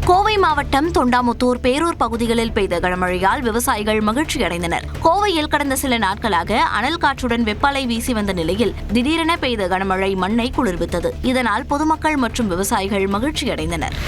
கோவை மாவட்டம் தொண்டாமுத்தூர், பேரூர் பகுதிகளில் பெய்த கனமழையால் விவசாயிகள் மகிழ்ச்சியடைந்தனர். கோவையில் கடந்த சில நாட்களாக அனல் காற்றுடன் வெப்பலை வீசி வந்த நிலையில் திடீரென பெய்த கனமழை மண்ணை குளிர்வித்தது. இதனால் பொதுமக்கள் மற்றும் விவசாயிகள் மகிழ்ச்சியடைந்தனர்.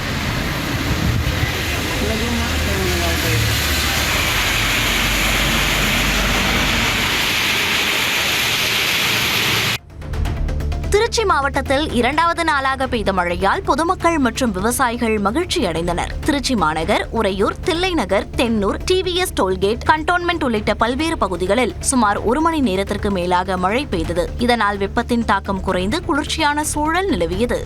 திருச்சி மாவட்டத்தில் 2வது நாளாக பெய்த மழையால் பொதுமக்கள் மற்றும் விவசாயிகள் மகிழ்ச்சியடைந்தனர். திருச்சி மாநகர், Uraiyur, Thillai Nagar, Thennur, TVS tollgate, cantonment உள்ளிட்ட பல்வேறு பகுதிகளில் சுமார் 1 மணி நேரத்திற்கு மேலாக மழை பெய்தது. இதனால் வெப்பத்தின் தாக்கம் குறைந்து குளிர்ச்சியான சூழல் நிலவியது.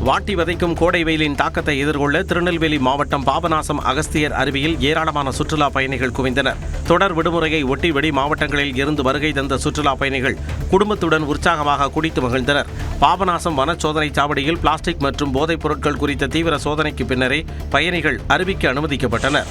வாட்டி வதைக்கும் கோடை வெயிலின் தாக்கத்தை எதிர்கொள்ள திருநெல்வேலி மாவட்டம் பாபநாசம் அகஸ்தியர் அருவியில் ஏராளமான சுற்றுலா பயணிகள் குவிந்தனர். தொடர் விடுமுறையை ஒட்டி வெளி மாவட்டங்களில் இருந்து வருகை தந்த சுற்றுலா பயணிகள் குடும்பத்துடன் உற்சாகமாக குடித்து மகிழ்ந்தனர். பாபநாசம் வனச்சோதனை சாவடியில் பிளாஸ்டிக் மற்றும் போதைப் பொருட்கள் குறித்த தீவிர சோதனைக்கு பின்னரே பயணிகள் அருவிக்கு அனுமதிக்கப்பட்டனர்.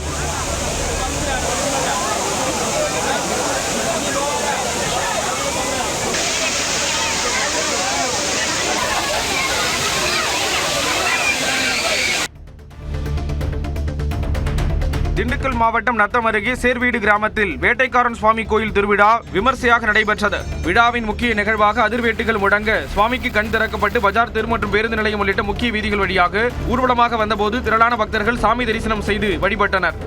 திண்டுக்கல் மாவட்டம் நத்தம் அருகே சேர்வீடு கிராமத்தில் வேட்டைக்காரன் சுவாமி கோயில் திருவிழா விமர்சையாக நடைபெற்றது. விழாவின் முக்கிய நிகழ்வாக அதிர்வேட்டுகள் முழங்க சுவாமிக்கு கண் திறக்கப்பட்டு பஜார் தெரு மற்றும் பேருந்து நிலையம் உள்ளிட்ட முக்கிய வீதிகள் வழியாக ஊர்வலமாக வந்தபோது திரளான பக்தர்கள் சாமி தரிசனம் செய்து வழிபட்டனர்.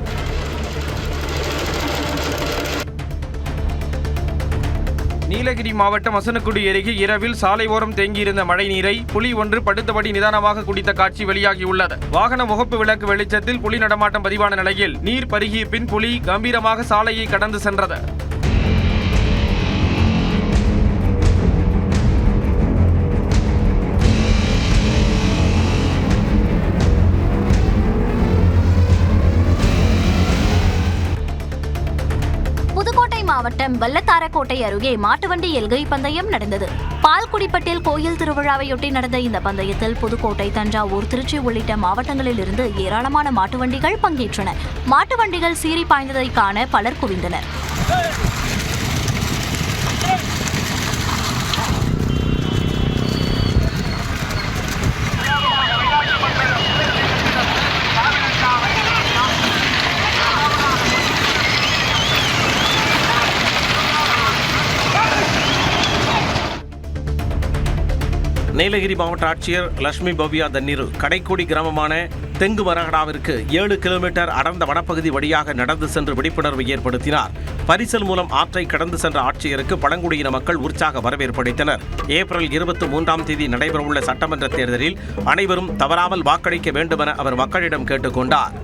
நீலகிரி மாவட்டம் மசனக்குடி அருகே இரவில் சாலை ஓரம் தேங்கியிருந்த மழை நீரை புலி ஒன்று படுத்தபடி நிதானமாக குடித்த காட்சி வெளியாகியுள்ளது. வாகன முகப்பு விளக்கு வெளிச்சத்தில் புலி நடமாட்டம் பதிவான நிலையில் நீர் பருகிய பின் புலி கம்பீரமாக சாலையை கடந்து சென்றது. மாவட்டம் வல்லத்தாரக்கோட்டை அருகே மாட்டுவண்டி எல்கை பந்தயம் நடந்தது. பால்குடிப்பட்டில் கோயில் திருவிழாவையொட்டி நடந்த இந்த பந்தயத்தில் புதுக்கோட்டை, தஞ்சாவூர், திருச்சி உள்ளிட்ட மாவட்டங்களில் இருந்து ஏராளமான மாட்டுவண்டிகள் பங்கேற்றன. மாட்டுவண்டிகள் சீறி பாய்ந்ததை காண பலர் குவிந்தனர். நீலகிரி மாவட்ட ஆட்சியர் லட்சுமி பவ்யா தண்ணீர் கடைக்கோடி கிராமமான தெங்கு மரகடாவிற்கு 7 கிலோமீட்டர் அடர்ந்த வனப்பகுதி வழியாக நடந்து சென்று விழிப்புணர்வு ஏற்படுத்தினார். பரிசல் மூலம் ஆற்றை கடந்து சென்ற ஆட்சியருக்கு பழங்குடியின மக்கள் உற்சாக வரவேற்பளித்தனர். ஏப்ரல் 23ஆம் தேதி நடைபெறவுள்ள சட்டமன்ற தேர்தலில் அனைவரும் தவறாமல் வாக்களிக்க வேண்டுமென அவர் மக்களிடம் கேட்டுக்கொண்டார்.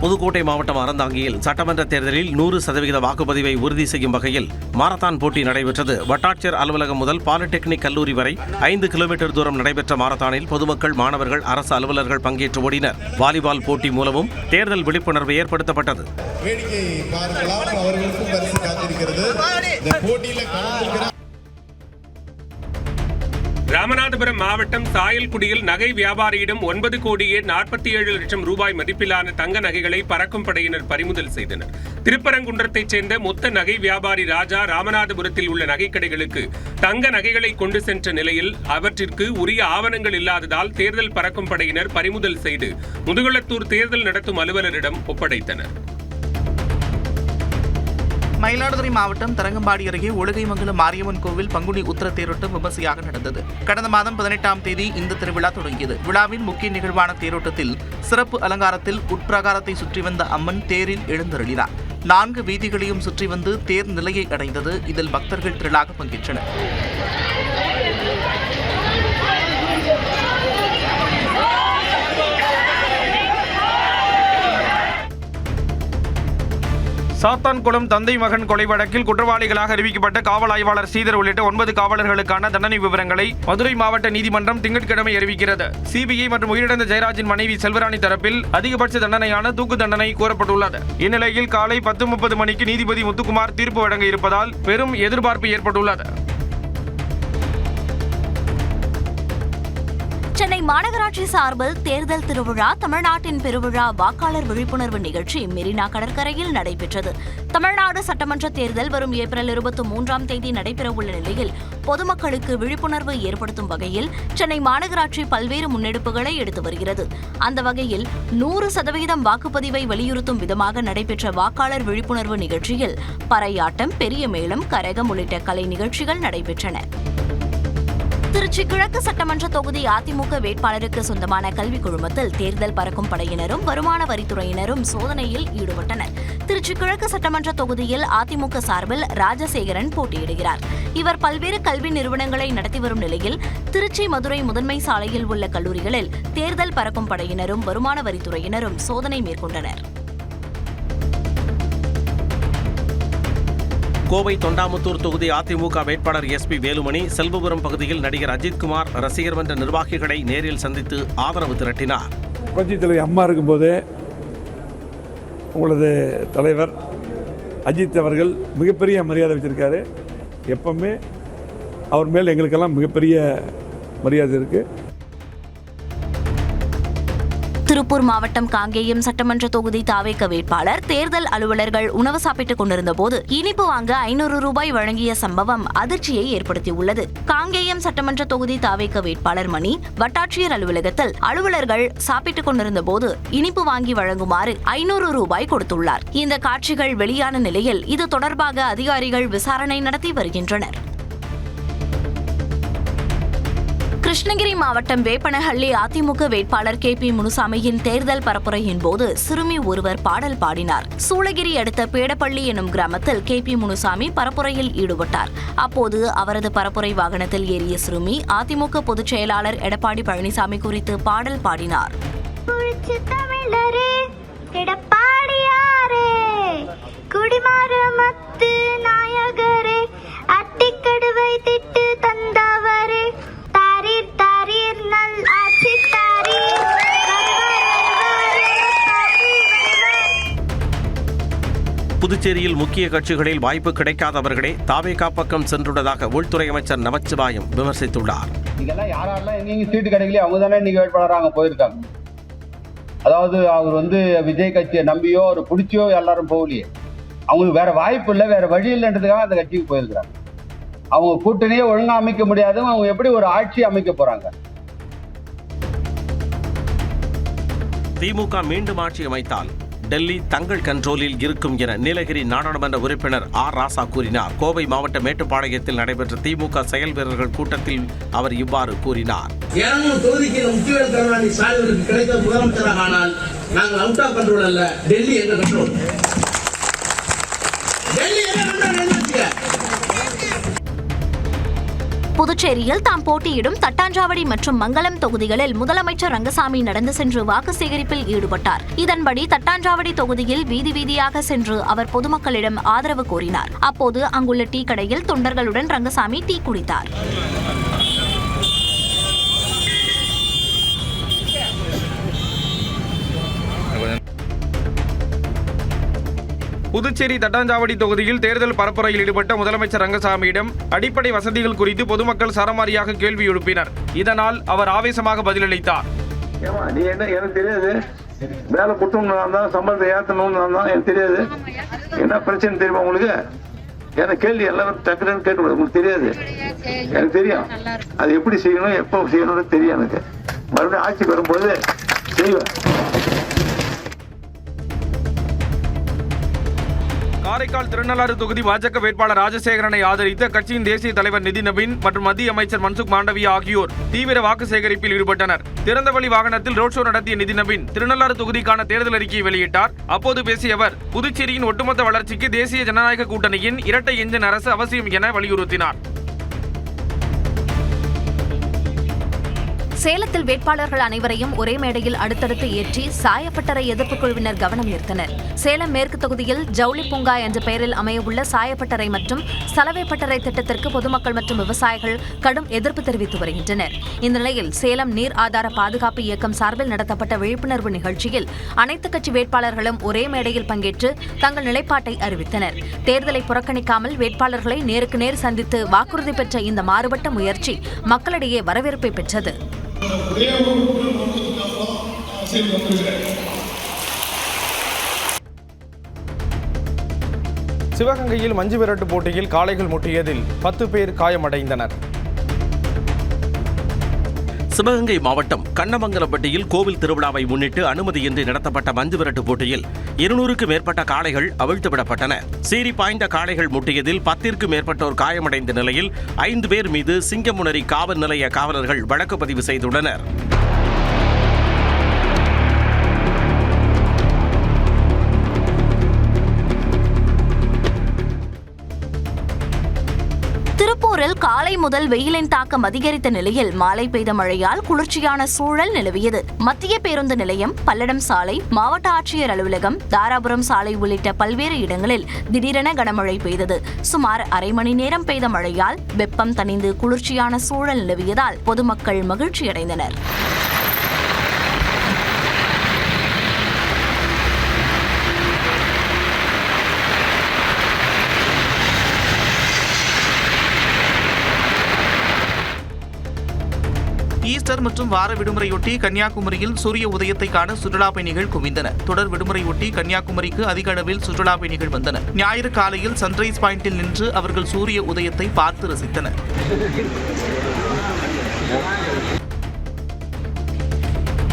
புதுக்கோட்டை மாவட்டம் அறந்தாங்கியில் சட்டமன்ற தேர்தலில் 100% வாக்குப்பதிவை உறுதி செய்யும் வகையில் மாரத்தான் போட்டி நடைபெற்றது. வட்டாட்சியர் அலுவலகம் முதல் பாலிடெக்னிக் கல்லூரி வரை 5 கிலோமீட்டர் தூரம் நடைபெற்ற மாரத்தானில் பொதுமக்கள், மாணவர்கள், அரசு அலுவலர்கள் பங்கேற்று ஓடினர். வாலிபால் போட்டி மூலமும் தேர்தல் விழிப்புணர்வு ஏற்படுத்தப்பட்டது. ராமநாதபுரம் மாவட்டம் சாயல்குடியில் நகை வியாபாரியிடம் 9 கோடியே 47 லட்சம் ரூபாய் மதிப்பிலான தங்க நகைகளை பறக்கும் படையினர் பறிமுதல் செய்தனர். திருப்பரங்குன்றத்தைச் சேர்ந்த மொத்த நகை வியாபாரி ராஜா ராமநாதபுரத்தில் உள்ள நகைக்கடைகளுக்கு தங்க நகைகளை கொண்டு சென்ற நிலையில் அவற்றிற்கு உரிய ஆவணங்கள் இல்லாததால் தேர்தல் பறக்கும் படையினர் பறிமுதல் செய்து முதுகுளத்தூர் தேர்தல் நடத்தும் அலுவலரிடம் ஒப்படைத்தனர். மயிலாடுதுறை மாவட்டம் தரங்கம்பாடி அருகே ஒழுகைமங்கலம் மாரியம்மன் கோவில் பங்குனி உத்திர தேரோட்டம் விமர்சையாக நடந்தது. கடந்த மாதம் 18ஆம் தேதி இந்த திருவிழா தொடங்கியது. விழாவின் முக்கிய நிகழ்வான தேரோட்டத்தில் சிறப்பு அலங்காரத்தில் உட்பிரகாரத்தை சுற்றி வந்த அம்மன் தேரில் எழுந்தருளினார். 4 வீதிகளையும் சுற்றி வந்து தேர் நிலையை அடைந்தது. இதில் பக்தர்கள் திரளாக பங்கேற்றனர். சாத்தான்குளம் தந்தை மகன் கொலை வழக்கில் குற்றவாளிகளாக அறிவிக்கப்பட்ட காவல் ஆய்வாளர் ஸ்ரீதர் உள்ளிட்ட 9 காவலர்களுக்கான தண்டனை விவரங்களை மதுரை மாவட்ட நீதிமன்றம் திங்கட்கிழமை அறிவிக்கிறது. சிபிஐ மற்றும் உயிரிழந்த ஜெயராஜின் மனைவி செல்வராணி தரப்பில் அதிகபட்ச தண்டனையான தூக்கு தண்டனை கோரப்பட்டுள்ளது. இந்நிலையில் காலை 10:30 மணிக்கு நீதிபதி முத்துக்குமார் தீர்ப்பு வழங்க இருப்பதால் பெரும் எதிர்பார்ப்பு ஏற்பட்டுள்ளது. சென்னை மாநகராட்சி சார்பில் தேர்தல் திருவிழா தமிழ்நாட்டின் பெருவிழா வாக்காளர் விழிப்புணர்வு நிகழ்ச்சி மெரினா கடற்கரையில் நடைபெற்றது. தமிழ்நாடு சட்டமன்ற தேர்தல் வரும் ஏப்ரல் 23ஆம் தேதி நடைபெறவுள்ள நிலையில் பொதுமக்களுக்கு விழிப்புணர்வு ஏற்படுத்தும் வகையில் சென்னை மாநகராட்சி பல்வேறு முன்னெடுப்புகளை எடுத்து வருகிறது. அந்த வகையில் 100% வாக்குப்பதிவை வலியுறுத்தும் விதமாக நடைபெற்ற வாக்காளர் விழிப்புணர்வு நிகழ்ச்சியில் பறையாட்டம், பெரிய மேளம், கரகம் உள்ளிட்ட கலை நிகழ்ச்சிகள் நடைபெற்றன. திருச்சி கிழக்கு சட்டமன்ற தொகுதி அதிமுக வேட்பாளருக்கு சொந்தமான கல்விக் குழுமத்தில் தேர்தல் பறக்கும் படையினரும் வருமான வரித்துறையினரும் சோதனையில் ஈடுபட்டனர். திருச்சி கிழக்கு சட்டமன்ற தொகுதியில் அதிமுக சார்பில் ராஜசேகரன் போட்டியிடுகிறார். இவர் பல்வேறு கல்வி நிறுவனங்களை நடத்தி வரும் நிலையில் திருச்சி மதுரை முதன்மை சாலையில் உள்ள கல்லூரிகளில் தேர்தல் பறக்கும் படையினரும் வருமான வரித்துறையினரும் சோதனை மேற்கொண்டனர். கோவை தொண்டாமுத்தூர் தொகுதி அதிமுக வேட்பாளர் SP வேலுமணி செல்வபுரம் பகுதியில் நடிகர் அஜித்குமார் ரசிகர் மன்ற நிர்வாகிகளை நேரில் சந்தித்து ஆதரவு திரட்டினார். புரட்சித் தலைவர் அம்மா இருக்கும்போது உங்களது தலைவர் அஜித் அவர்கள் மிகப்பெரிய மரியாதை வச்சிருக்காரு. எப்பவுமே அவர் மேல் எங்களுக்கெல்லாம் மிகப்பெரிய மரியாதை இருக்குது. திருப்பூர் மாவட்டம் காங்கேயம் சட்டமன்ற தொகுதி தாவேக வேட்பாளர் தேர்தல் அலுவலர்கள் உணவு சாப்பிட்டுக் கொண்டிருந்த போது இனிப்பு வாங்க 500 ரூபாய் வழங்கிய சம்பவம் அதிர்ச்சியை ஏற்படுத்தியுள்ளது. காங்கேயம் சட்டமன்ற தொகுதி தாவேக வேட்பாளர் மணி வட்டாட்சியர் அலுவலகத்தில் அலுவலர்கள் சாப்பிட்டுக் கொண்டிருந்த போது இனிப்பு வாங்கி வழங்குமாறு 500 ரூபாய் கொடுத்துள்ளார். இந்த காட்சிகள் வெளியான நிலையில் இது தொடர்பாக அதிகாரிகள் விசாரணை நடத்தி வருகின்றனர். கிருஷ்ணகிரி மாவட்டம் வேப்பனஹள்ளி அதிமுக வேட்பாளர் KP முனுசாமியின் தேர்தல் பரப்புரையின் போது சிறுமி ஒருவர் பாடல் பாடினார். சூளகிரி அடுத்த பேடப்பள்ளி எனும் கிராமத்தில் KP முனுசாமி பரப்புரையில் ஈடுபட்டார். அப்போது அவரது பரப்புரை வாகனத்தில் ஏறிய சிறுமி அதிமுக பொதுச் செயலாளர் எடப்பாடி பழனிசாமி குறித்து பாடல் பாடினார். புதுச்சேரியில் முக்கிய கட்சிகளில் வாய்ப்பு கிடைக்காதவர்களே தாவேகா பக்கம் சென்றுள்ளதாக உள்துறை அமைச்சர் நமச்சிவாயம் விமர்சித்துள்ளார். இதெல்லாம் யாரெல்லாம் எங்கெங்க சீட்டு கிடைக்கலையோ அவங்க தானே இன்னைக்கு வேட்பாளராக போயிருக்காங்க. அதாவது அவர் விஜய் கட்சியை நம்பியோ அவர் பிடிச்சியோ எல்லாரும் போகலையே. அவங்களுக்கு வேற வாய்ப்பு இல்லை, வேற வழி இல்லைன்றதுக்காக அந்த கட்சிக்கு போயிருக்கிறாங்க. அவங்க கூட்டணியே ஒழுங்கா அமைக்க முடியாது, அவங்க எப்படி ஒரு ஆட்சி அமைக்க போறாங்க? திமுக மீண்டும் ஆட்சி அமைத்தால் டெல்லி தங்கள் கண்ட்ரோலில் இருக்கும் என நீலகிரி நாடாளுமன்ற உறுப்பினர் ஆர் ராசா கூறினார். கோவை மாவட்ட மேட்டுப்பாளையத்தில் நடைபெற்ற திமுக செயல் வீரர்கள் கூட்டத்தில் அவர் இவ்வாறு கூறினார். 200 தொகுதிக்கு முத்துவேல் கருணாநிதி ஸ்டாலினுக்கு கிடைத்த முதலமைச்சராக ஆனால் நாங்கள் அவுட் ஆஃப் கண்ட்ரோல் அல்ல, டெல்லி எங்க கண்ட்ரோல். புதுச்சேரியில் தாம் போட்டியிடும் தட்டாஞ்சாவடி மற்றும் மங்கலம் தொகுதிகளில் முதலமைச்சர் ரங்கசாமி நடந்து சென்று வாக்கு சேகரிப்பில் ஈடுபட்டார். இதன்படி தட்டாஞ்சாவடி தொகுதியில் வீதி வீதியாக சென்று அவர் பொதுமக்களிடம் ஆதரவு கோரினார். அப்போது அங்குள்ள டீ கடையில் தொண்டர்களுடன் ரங்கசாமி டீ குடித்தார். புதுச்சேரி தட்டாஞ்சாவடி தொகுதியில் தேர்தல் பரப்புரையில் ஈடுபட்ட முதலமைச்சர் ரங்கசாமியிடம் அடிப்படை வசதிகள் குறித்து பொதுமக்கள் சரமாரியாக கேள்வி எழுப்பினர். இதனால் அவர் ஆவேசமாக பதிலளித்தார். நீ என்ன எனக்கு தெரியாது, வேலை குட்டணும் தான், சம்பளத்தை ஏற்றணும் தான் எனக்கு தெரியாது. என்ன பிரச்சனை தெரியுமா உங்களுக்கு? எனக்கு கேள்வி எல்லாரும் டக்குன்னு கேட்டு உங்களுக்கு தெரியாது, எனக்கு தெரியும். அது எப்படி செய்யணும், எப்போ செய்யணும்னு தெரியும். எனக்கு மறுபடியும் ஆட்சிக்கு வரும்போது செய்வேன். காரைக்கால் திருநள்ளாறு தொகுதி பாஜக வேட்பாளர் ராஜசேகரனை ஆதரித்த கட்சியின் தேசிய தலைவர் நிதின் நவீன் மற்றும் மத்திய அமைச்சர் மன்சுக் மாண்டவியா ஆகியோர் தீவிர வாக்கு சேகரிப்பில் ஈடுபட்டனர். திறந்தவெளி வாகனத்தில் ரோட் ஷோ நடத்திய நிதின் நவீன் திருநள்ளாறு தொகுதிக்கான தேர்தல் அறிக்கையை வெளியிட்டார். அப்போது பேசிய அவர் புதுச்சேரியின் ஒட்டுமொத்த வளர்ச்சிக்கு தேசிய ஜனநாயக கூட்டணியின் இரட்டை எஞ்சின் அரசு அவசியம் என வலியுறுத்தினார். சேலத்தில் வேட்பாளர்கள் அனைவரையும் ஒரே மேடையில் அடுத்தடுத்து ஏற்றி சாயப்பட்டறை எதிர்ப்பு குழுவினர் கவனம் ஈர்த்தனர். சேலம் மேற்கு தொகுதியில் ஜவுளி பூங்கா என்ற பெயரில் அமையவுள்ள சாயப்பட்டறை மற்றும் சலவை பட்டறை திட்டத்திற்கு பொதுமக்கள் மற்றும் விவசாயிகள் கடும் எதிர்ப்பு தெரிவித்து வருகின்றனர். இந்த நிலையில் சேலம் நீர் ஆதார பாதுகாப்பு இயக்கம் சார்பில் நடத்தப்பட்ட விழிப்புணர்வு நிகழ்ச்சியில் அனைத்து கட்சி வேட்பாளர்களும் ஒரே மேடையில் பங்கேற்று தங்கள் நிலைப்பாட்டை அறிவித்தனர். தேர்தலை புறக்கணிக்காமல் வேட்பாளர்களை நேருக்கு நேர் சந்தித்து வாக்குறுதி பெற்ற இந்த மாறுபட்ட முயற்சி மக்களிடையே வரவேற்பை பெற்றது. ஒரே ஒரு நோக்கத்துக்காக அரசியல் வந்திருக்கிறேன். சிவகங்கையில் மஞ்சு விரட்டு போட்டியில் காளைகள் முட்டியதில் 10 பேர் காயமடைந்தனர். சிவகங்கை மாவட்டம் கண்ணமங்கலப்பட்டியில் கோவில் திருவிழாவை முன்னிட்டு அனுமதியின்றி நடத்தப்பட்ட மஞ்சு விரட்டு போட்டியில் 200க்கும் மேற்பட்ட காளைகள் அவிழ்த்து விடப்பட்டன. சீறி பாய்ந்த காளைகள் முட்டியதில் 10ற்கும் மேற்பட்டோர் காயமடைந்த நிலையில் 5 பேர் மீது சிங்கமுனரி காவல் நிலைய காவலர்கள் வழக்கு பதிவு செய்துள்ளனர். திருப்பூரில் காலை முதல் வெயிலின் தாக்கம் அதிகரித்த நிலையில் மாலை பெய்த மழையால் குளிர்ச்சியான சூழல் நிலவியது. மத்திய பேருந்து நிலையம், பல்லடம் சாலை, மாவட்ட ஆட்சியர் அலுவலகம், தாராபுரம் சாலை உள்ளிட்ட பல்வேறு இடங்களில் திடீரென கனமழை பெய்தது. சுமார் அரை மணி நேரம் பெய்த மழையால் வெப்பம் தணிந்து குளிர்ச்சியான சூழல் நிலவியதால் பொதுமக்கள் மகிழ்ச்சியடைந்தனர். ஈஸ்டர் மற்றும் வார விடுமுறையொட்டி கன்னியாகுமரியில் சூரிய உதயத்தை காண சுற்றுலா பயணிகள் குவிந்தனர். தொடர் விடுமுறையொட்டி கன்னியாகுமரிக்கு அதிக அளவில் சுற்றுலா பயணிகள் வந்தனர். ஞாயிறு காலையில் சன்ரைஸ் பாயிண்டில் நின்று அவர்கள் சூரிய உதயத்தை பார்த்து ரசித்தனர்.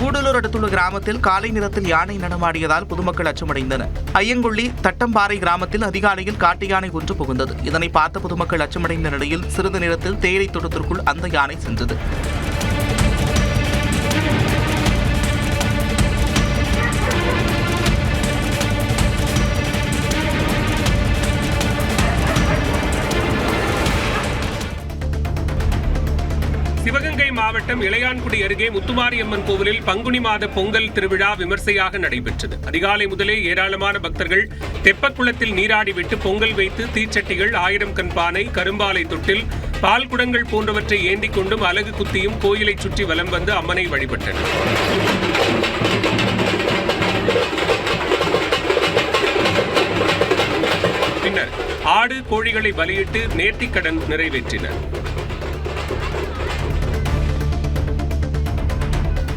கூடலூர் அடுத்துள்ள கிராமத்தில் காலை நேரத்தில் யானை நடமாடியதால் பொதுமக்கள் அச்சமடைந்தனர். ஐயங்குள்ளி தட்டம்பாறை கிராமத்தில் அதிகாலையில் காட்டு யானை ஒன்று புகுந்தது. இதனை பார்த்த பொதுமக்கள் அச்சமடைந்த நிலையில் சிறிது நேரத்தில் தேயிலை தோட்டத்திற்குள் அந்த யானை சென்றது. சிவகங்கை மாவட்டம் இளையான்குடி அருகே முத்துமாரியம்மன் கோவிலில் பங்குனி மாத பொங்கல் திருவிழா விமர்சையாக நடைபெற்றது. அதிகாலை முதலே ஏராளமான பக்தர்கள் தெப்பக்குளத்தில் நீராடிவிட்டு பொங்கல் வைத்து தீச்சட்டிகள், 1000 கண் பானை, கரும்பாலை தொட்டில், பால் குடங்கள் போன்றவற்றை ஏந்திக் கொண்டும் அலகு குத்தியும் கோயிலை சுற்றி வலம் வந்து அம்மனை வழிபட்டனர். பின்னர் ஆடு, கோழிகளை பலியிட்டு நேர்த்திக்கடன் நிறைவேற்றினர்.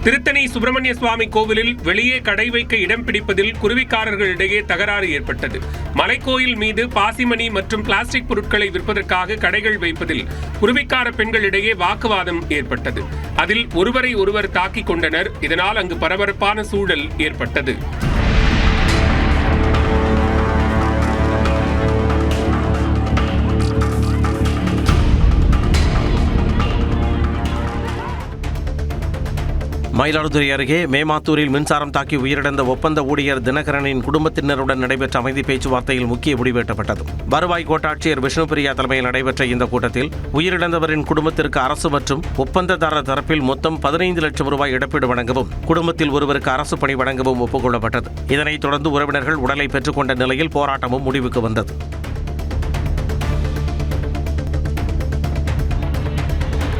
திருத்தணி சுப்பிரமணிய சுவாமி கோவிலில் வெளியே கடை வைக்க இடம் பிடிப்பதில் குருவிக்காரர்களிடையே தகராறு ஏற்பட்டது. மலைக்கோயில் மீது பாசிமணி மற்றும் பிளாஸ்டிக் பொருட்களை விற்பதற்காக கடைகள் வைப்பதில் குருவிக்கார பெண்களிடையே வாக்குவாதம் ஏற்பட்டது. அதில் ஒருவரை ஒருவர் தாக்கிக் கொண்டனர். இதனால் அங்கு பரபரப்பான சூழல் ஏற்பட்டது. மயிலாடுதுறை அருகே மேமாத்தூரில் மின்சாரம் தாக்கி உயிரிழந்த ஒப்பந்த ஊழியர் தினகரனின் குடும்பத்தினருடன் நடைபெற்ற அமைதி பேச்சுவார்த்தையில் முக்கிய முடிவெட்டப்பட்டது. வருவாய் கோட்டாட்சியர் விஷ்ணுபிரியா தலைமையில் நடைபெற்ற இந்த கூட்டத்தில் உயிரிழந்தவரின் குடும்பத்திற்கு அரசு மற்றும் ஒப்பந்ததாரர் தரப்பில் மொத்தம் 15 லட்சம் ரூபாய் இழப்பீடு வழங்கவும், குடும்பத்தில் ஒருவருக்கு அரசு பணி வழங்கவும் ஒப்புக்கொள்ளப்பட்டது. இதனைத் தொடர்ந்து உறவினர்கள் உடலை பெற்றுக்கொண்ட நிலையில் போராட்டமும் முடிவுக்கு வந்தது.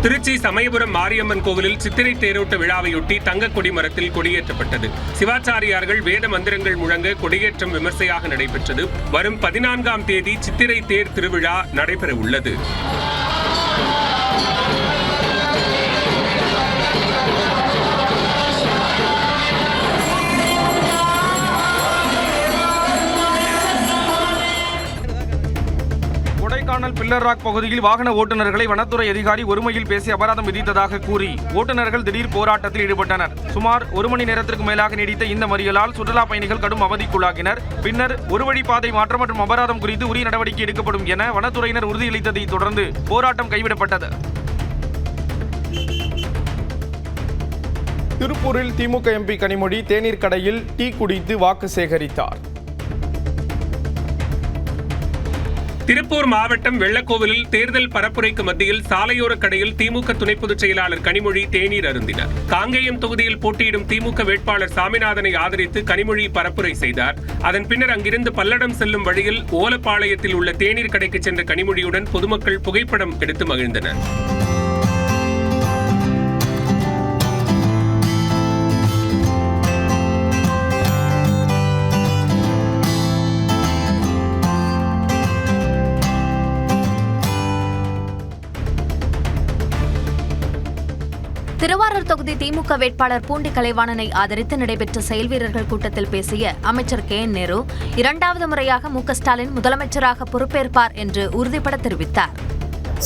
திருச்சி சமயபுரம் மாரியம்மன் கோவிலில் சித்திரை தேரோட்ட விழாவையொட்டி தங்க கொடி மரத்தில் கொடியேற்றப்பட்டது. சிவாச்சாரியார்கள் வேத மந்திரங்கள் முழங்க கொடியேற்றம் விமர்சையாக நடைபெற்றது. வரும் 14ஆம் தேதி சித்திரை தேர் திருவிழா நடைபெற உள்ளது. கொடைக்கானல் பில்லர் ராக் பகுதியில் வாகன ஓட்டுநர்களை வனத்துறை அதிகாரி ஒருமையில் பேசி அபராதம் விதித்ததாக கூறி ஓட்டுநர்கள் திடீர் போராட்டத்தில் ஈடுபட்டனர். சுமார் 1 மணி நேரத்திற்கு மேலாக நீடித்த இந்த மறியலால் சுற்றுலா பயணிகள் கடும் அவதிக்குள்ளாகினர். பின்னர் ஒரு வழிப்பாதை மாற்றம் மற்றும் அபராதம் குறித்து உரிய நடவடிக்கை எடுக்கப்படும் என வனத்துறையினர் உறுதியளித்ததை தொடர்ந்து போராட்டம் கைவிடப்பட்டது. திருப்பூரில் திமுக எம்பி கனிமொழி தேநீர் கடையில் டீ குடித்து வாக்கு சேகரித்தார். திருப்பூர் மாவட்டம் வெள்ளக்கோவிலில் தேர்தல் பரப்புரைக்கு மத்தியில் சாலையோர கடையில் திமுக துணை பொதுச் செயலாளர் கனிமொழி தேநீர் அருந்தினார். காங்கேயம் தொகுதியில் போட்டியிடும் திமுக வேட்பாளர் சாமிநாதனை ஆதரித்து கனிமொழி பரப்புரை செய்தார். அதன் பின்னர் அங்கிருந்து பல்லடம் செல்லும் வழியில் ஓலப்பாளையத்தில் உள்ள தேநீர் கடைக்கு சென்ற கனிமொழியுடன் பொதுமக்கள் புகைப்படம் எடுத்து மகிழ்ந்தனர். திருவாரூர் தொகுதி திமுக வேட்பாளர் பூண்டி கலைவாணனை ஆதரித்து நடைபெற்ற செயல்வீரர்கள் கூட்டத்தில் பேசிய அமைச்சர் கே என் நேரு 2வது முறையாக மு.க. ஸ்டாலின் முதலமைச்சராக பொறுப்பேற்பார் என்று உறுதிபட தெரிவித்தார்.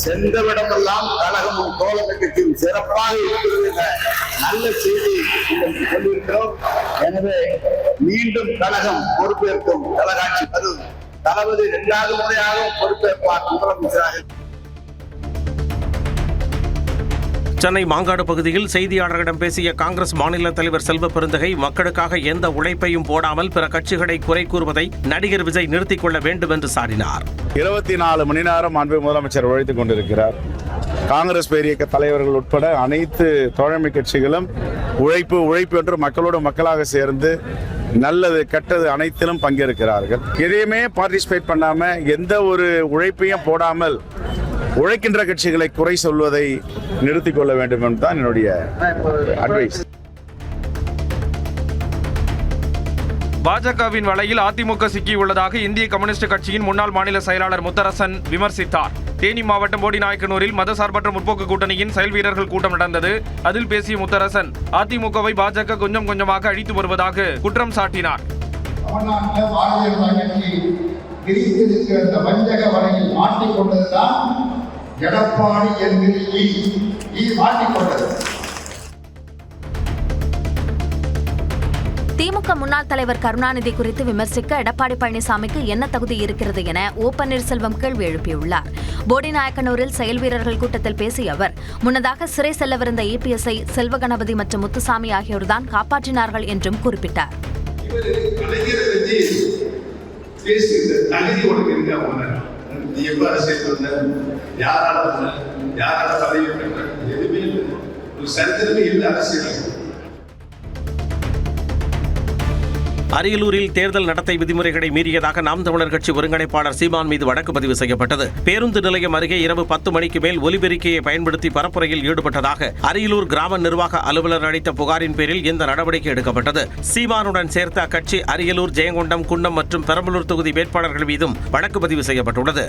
சென்றவிடமெல்லாம் கழகமும் தோழமைக்கும் சிறப்பாக இருக்கிறது நல்ல செய்தி சொல்லியிருக்கிறோம். எனவே மீண்டும் கழகம் பொறுப்பேற்கும் கழகாட்சி வரும் தளபதி 2வது முறையாக பொறுப்பேற்பார் முதலமைச்சராக. சென்னை மாங்காடு பகுதியில் செய்தியாளர்களிடம் பேசிய காங்கிரஸ் மாநில தலைவர் செல்வ பெருந்தகை மக்களுக்காக எந்த உழைப்பையும் போடாமல் பிற கட்சிகளை குறை கூறுவதை நடிகர் விஜய் நிறுத்திக் கொள்ள வேண்டும் என்று சாடினார். 24 மணி நேரம் அன்பு முதலமைச்சர் உழைத்துக் கொண்டிருக்கிறார். காங்கிரஸ் பேரியக்க தலைவர்கள் உட்பட அனைத்து தோழமை கட்சிகளும் உழைப்பு என்று மக்களோடு மக்களாக சேர்ந்து நல்லது கெட்டது அனைத்திலும் பங்கேற்கிறார்கள். எதையுமே பார்ட்டிசிபேட் பண்ணாம எந்த ஒரு உழைப்பையும் போடாமல் உழைக்கின்ற கட்சிகளை குறை சொல்வதை நிறுத்திக் கொள்ள வேண்டும் என்று தான் என்னுடைய அட்வைஸ். பாஜகவின் வலையில் அதிமுக சிக்கியுள்ளதாக இந்திய கம்யூனிஸ்ட் கட்சியின் முன்னாள் மாநில செயலாளர் முத்தரசன் விமர்சித்தார். தேனி மாவட்டம் போடிநாயக்கனூரில் மதசார்பற்ற முற்போக்கு கூட்டணியின் செயல் வீரர்கள் கூட்டம் நடந்தது. அதில் பேசிய முத்தரசன் அதிமுகவை பாஜக கொஞ்சம் கொஞ்சமாக அழித்து வருவதாக குற்றம் சாட்டினார். எடப்பாடி திமுக முன்னாள் தலைவர் கருணாநிதி குறித்து விமர்சிக்க எடப்பாடி பழனிசாமிக்கு என்ன தகுதி இருக்கிறது என ஓ பன்னீர்செல்வம் கேள்வி எழுப்பியுள்ளார். போடிநாயக்கனூரில் செயல் வீரர்கள் கூட்டத்தில் பேசிய அவர், முன்னதாக சிறை செல்லவிருந்த இபிஎஸ்ஐ செல்வகணபதி மற்றும் முத்துசாமி ஆகியோர்தான் காப்பாற்றினார்கள் என்றும் குறிப்பிட்டார். அரியலூரில் தேர்தல் நடத்தை விதிமுறைகளை மீறியதாக நாம் தமிழர் கட்சி ஒருங்கிணைப்பாளர் சீமான் மீது வழக்கு பதிவு செய்யப்பட்டது. பேருந்து நிலையம் அருகே இரவு 10 மணிக்கு மேல் ஒலிபெருக்கியை பயன்படுத்தி பரப்புரையில் ஈடுபட்டதாக அரியலூர் கிராம நிர்வாக அலுவலர் அளித்த புகாரின் பேரில் இந்த நடவடிக்கை எடுக்கப்பட்டது. சீமானுடன் சேர்த்த அக்கட்சி அரியலூர், ஜெயங்கொண்டம், குன்னம் மற்றும் பெரம்பலூர் தொகுதி வேட்பாளர்கள் மீதும் வழக்கு பதிவு செய்யப்பட்டுள்ளது.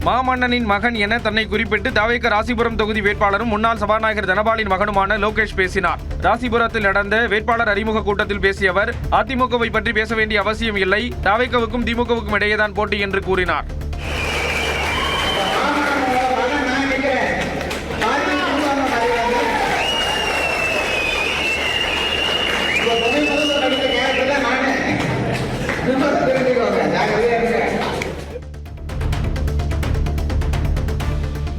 மாமன்னனின் மகன் என தன்னை குறிப்பிட்டு தவேக ராசிபுரம் தொகுதி வேட்பாளரும் முன்னாள் சபாநாயகர் தனபாலின் மகனுமான லோகேஷ் பேசினார். ராசிபுரத்தில் நடந்த வேட்பாளர் அறிமுக கூட்டத்தில் பேசிய அவர், அதிமுகவை பற்றி பேச வேண்டிய அவசியம் இல்லை, தவேகவுக்கும் திமுகவுக்கும் இடையேதான் போட்டி என்று கூறினார்.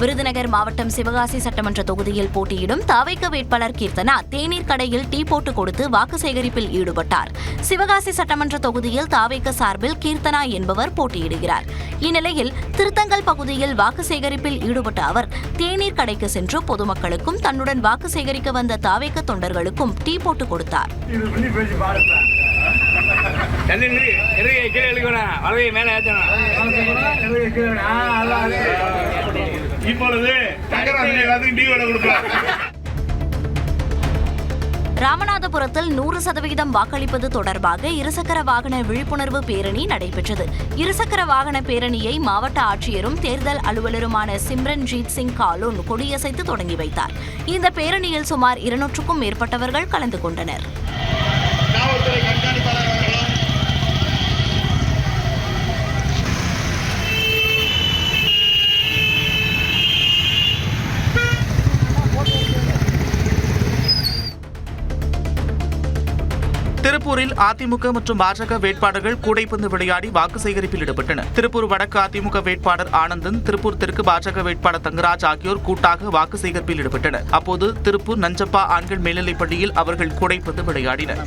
விருதுநகர் மாவட்டம் சிவகாசி சட்டமன்ற தொகுதியில் போட்டியிடும் தவேக வேட்பாளர் கீர்த்தனா தேநீர் கடையில் டீ போட்டு கொடுத்து வாக்கு சேகரிப்பில் ஈடுபட்டார். சிவகாசி சட்டமன்ற தொகுதியில் தவேக சார்பில் கீர்த்தனா என்பவர் போட்டியிடுகிறார். இந்நிலையில் திருத்தங்கல் பகுதியில் வாக்கு சேகரிப்பில் ஈடுபட்ட அவர் தேநீர் கடைக்கு சென்று பொதுமக்களுக்கும் தன்னுடன் வாக்கு சேகரிக்க வந்த தவேக தொண்டர்களுக்கும் டீ போட்டு கொடுத்தார். ராமநாதபுரத்தில் 100% வாக்களிப்பது தொடர்பாக இருசக்கர வாகன விழிப்புணர்வு பேரணி நடைபெற்றது. இருசக்கர வாகன பேரணியை மாவட்ட ஆட்சியரும் தேர்தல் அலுவலருமான சிம்ரன்ஜீத் சிங் காலோன் கொடியசைத்து தொடங்கி வைத்தார். இந்த பேரணியில் சுமார் 200க்கும் மேற்பட்டவர்கள் கலந்து கொண்டனர். திருப்பூரில் அதிமுக மற்றும் பாஜக வேட்பாளர்கள் கூடைப்பந்து விளையாடி வாக்கு சேகரிப்பில் ஈடுபட்டனர். திருப்பூர் வடக்கு அதிமுக வேட்பாளர் ஆனந்தன், திருப்பூர் தெற்கு பாஜக வேட்பாளர் தங்கராஜ் ஆகியோர் கூட்டாக வாக்கு சேகரிப்பில் ஈடுபட்டனர். அப்போது திருப்பூர் நஞ்சப்பா ஆண்கள் மேல்நிலைப் பள்ளியில் அவர்கள் கூடைப்பந்து விளையாடினர்.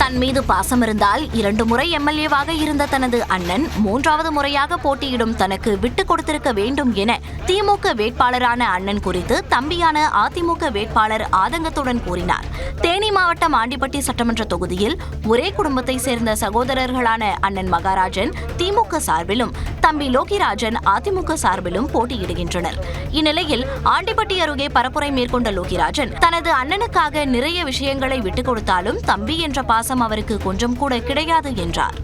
தன் மீது பாசம் இருந்தால் 2 முறை எம்எல்ஏவாக இருந்த தனது அண்ணன் 3வது முறையாக போட்டியிடும் தனக்கு விட்டுக் கொடுத்திருக்க வேண்டும் என திமுக வேட்பாளரான அண்ணன் குறித்து தம்பியான அதிமுக வேட்பாளர் ஆதங்கத்துடன் கூறினார். தேனி மாவட்டம் ஆண்டிப்பட்டி சட்டமன்ற தொகுதியில் ஒரே குடும்பத்தை சேர்ந்த சகோதரர்களான அண்ணன் மகாராஜன் திமுக சார்பிலும் தம்பி லோகிராஜன் அதிமுக சார்பிலும் போட்டியிடுகின்றனர். இந்நிலையில் ஆண்டிப்பட்டி அருகே பரப்புரை மேற்கொண்ட லோகிராஜன் தனது அண்ணனுக்காக நிறைய விஷயங்களை விட்டுக் கொடுத்தாலும் தம்பி என்ற பாசம் அவருக்கு கொஞ்சம் கூட கிடையாது என்றார்.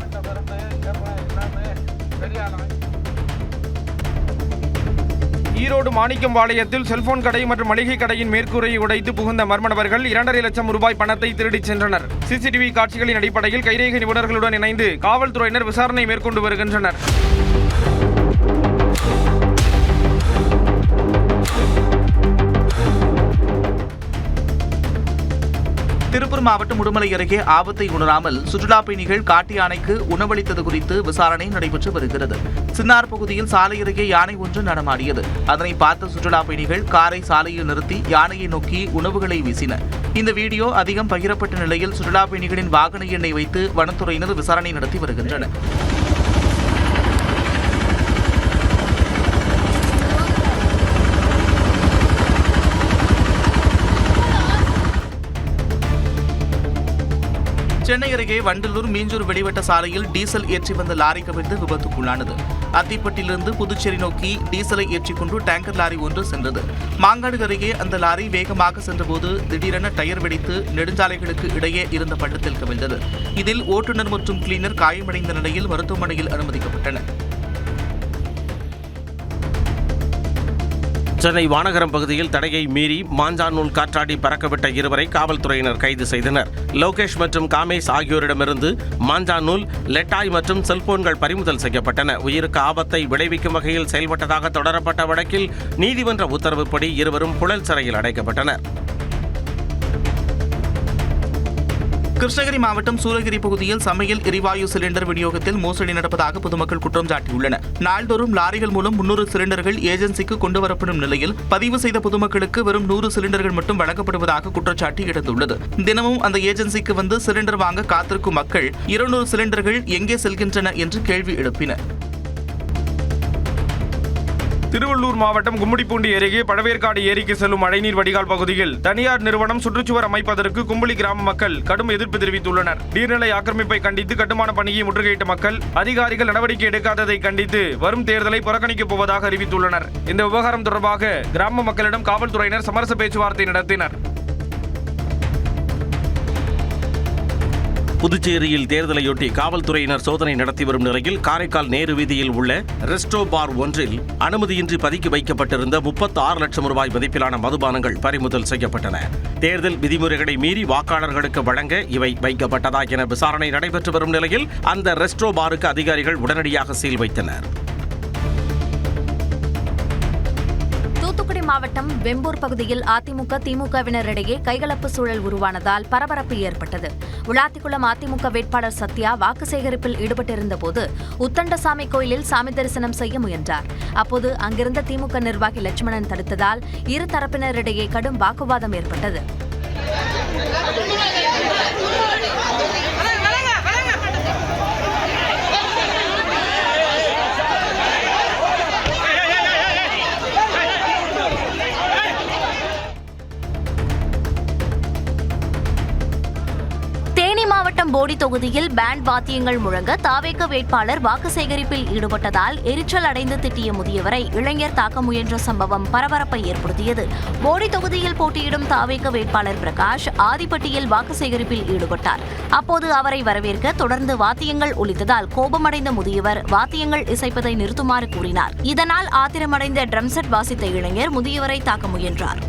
ஈரோடு மாணிக்கம்பாளையத்தில் செல்போன் கடை மற்றும் மளிகை கடையின் மேற்கூரையை உடைத்து புகுந்த மர்ம நபர்கள் 2.5 லட்சம் ரூபாய் பணத்தை திருடிச் சென்றனர். சிசிடிவி காட்சிகளின் அடிப்படையில் கைரேகை நிபுணர்களுடன் இணைந்து காவல்துறையினர் விசாரணை மேற்கொண்டு வருகின்றனர். திருப்பூர் மாவட்டம் உடுமலை அருகே ஆபத்தை உணராமல் சுற்றுலா பயணிகள் காட்டு யானைக்கு உணவளித்தது குறித்து விசாரணை நடைபெற்று வருகிறது. சின்னார் பகுதியில் சாலை அருகே யானை ஒன்று நடமாடியது. அதனை பார்த்த சுற்றுலா பயணிகள் காரை சாலையில் நிறுத்தி யானையை நோக்கி உணவுகளை வீசினர். இந்த வீடியோ அதிகம் பகிரப்பட்ட நிலையில் சுற்றுலா பயணிகளின் வாகன எண்ணை வைத்து வனத்துறையினர் விசாரணை நடத்தி வருகின்றனர். சென்னை அருகே வண்டலூர் மீஞ்சூர் வெளிவட்ட சாலையில் டீசல் ஏற்றி வந்த லாரி கவிழ்ந்து விபத்துக்குள்ளானது. அத்திப்பட்டிலிருந்து புதுச்சேரி நோக்கி டீசலை ஏற்றிக்கொண்டு டேங்கர் லாரி ஒன்று சென்றது. மாங்காடு அருகே அந்த லாரி வேகமாக சென்றபோது திடீரென டயர் வெடித்து நெடுஞ்சாலைகளுக்கு இடையே இருந்த பள்ளத்தில் கவிழ்ந்தது. இதில் ஓட்டுநர் மற்றும் கிளீனர் காயமடைந்த நிலையில் மருத்துவமனையில் அனுமதிக்கப்பட்டனர். சென்னை வானகரம் பகுதியில் தடையை மீறி மாஞ்சாநூல் காற்றாடி பறக்கவிட்ட இருவரை காவல்துறையினர் கைது செய்தனர். லோகேஷ் மற்றும் காமேஷ் ஆகியோரிடமிருந்து மாஞ்சாநூல், லெட்டாய் மற்றும் செல்போன்கள் பறிமுதல் செய்யப்பட்டன. உயிருக்கு ஆபத்தை விளைவிக்கும் வகையில் செயல்பட்டதாக தொடரப்பட்ட வழக்கில் நீதிமன்ற உத்தரவுப்படி இருவரும் புழல் சிறையில் அடைக்கப்பட்டனர். கிருஷ்ணகிரி மாவட்டம் சூளகிரி பகுதியில் சமையல் எரிவாயு சிலிண்டர் விநியோகத்தில் மோசடி நடப்பதாக பொதுமக்கள் குற்றம் சாட்டியுள்ளனர். நாள்தோறும் லாரிகள் மூலம் 300 சிலிண்டர்கள் ஏஜென்சிக்கு கொண்டுவரப்படும் நிலையில் பதிவு செய்த பொதுமக்களுக்கு வெறும் 100 சிலிண்டர்கள் மட்டும் வழங்கப்படுவதாக குற்றச்சாட்டு எழுந்துள்ளது. தினமும் அந்த ஏஜென்சிக்கு வந்து சிலிண்டர் வாங்க காத்திருக்கும் மக்கள் 200 சிலிண்டர்கள் எங்கே செல்கின்றன என்று கேள்வி எழுப்பினர். திருவள்ளூர் மாவட்டம் கும்மிடிப்பூண்டி அருகே பழவேற்காடு ஏரிக்கு செல்லும் மழைநீர் வடிகால் பகுதியில் தனியார் நிறுவனம் சுற்றுச்சுவர் அமைப்பதற்கு கும்பளி கிராம மக்கள் கடும் எதிர்ப்பு தெரிவித்துள்ளனர். நீர்நிலை ஆக்கிரமிப்பை கண்டித்து கட்டுமான பணியை முற்றுகையிட்ட மக்கள் அதிகாரிகள் நடவடிக்கை எடுக்காததை கண்டித்து வரும் தேர்தலை புறக்கணிக்கப் போவதாக அறிவித்துள்ளனர். இந்த விவகாரம் தொடர்பாக கிராம மக்களிடம் காவல்துறையினர் சமரச பேச்சுவார்த்தை நடத்தினர். புதுச்சேரியில் தேர்தலையொட்டி காவல்துறையினர் சோதனை நடத்தி வரும் நிலையில் காரைக்கால் நேரு வீதியில் உள்ள ரெஸ்டோ பார் ஒன்றில் அனுமதியின்றி பதுக்கி வைக்கப்பட்டிருந்த 36 லட்சம் ரூபாய் மதிப்பிலான மதுபானங்கள் பறிமுதல் செய்யப்பட்டன. தேர்தல் விதிமுறைகளை மீறி வாக்காளர்களுக்கு வழங்க இவை வைக்கப்பட்டதா என விசாரணை நடைபெற்று வரும் நிலையில் அந்த ரெஸ்டோ பாருக்கு அதிகாரிகள் உடனடியாக சீல் வைத்தனர். தூத்துக்குடி மாவட்டம் வெம்பூர் பகுதியில் அதிமுக திமுகவினரிடையே கைகலப்பு சூழல் உருவானதால் பரபரப்பு ஏற்பட்டது. விளாத்திக்குளம் அதிமுக வேட்பாளர் சத்யா வாக்கு சேகரிப்பில் ஈடுபட்டிருந்த போது உத்தண்டசாமி கோயிலில் சாமி தரிசனம் செய்ய முயன்றார். அப்போது அங்கிருந்த திமுக நிர்வாகி லட்சுமணன் தடுத்ததால் இரு தரப்பினரிடையே கடும் வாக்குவாதம் ஏற்பட்டது. போடி தொகுதியில் பேண்ட் வாத்தியங்கள் முழங்க தாவேக வேட்பாளர் வாக்கு சேகரிப்பில் ஈடுபட்டதால் எரிச்சல் அடைந்து திட்டிய முதியவரை இளைஞர் தாக்க முயன்ற சம்பவம் பரபரப்பை ஏற்படுத்தியது. போடி தொகுதியில் போட்டியிடும் தாவேக வேட்பாளர் பிரகாஷ் ஆதிப்பட்டியில் வாக்கு சேகரிப்பில் ஈடுபட்டார். அப்போது அவரை வரவேற்க தொடர்ந்து வாத்தியங்கள் ஒலித்ததால் கோபமடைந்த முதியவர் வாத்தியங்கள் இசைப்பதை நிறுத்துமாறு கூறினார். இதனால் ஆத்திரமடைந்த ட்ரம் செட் வாசித்த இளைஞர் முதியவரை தாக்க முயன்றார்.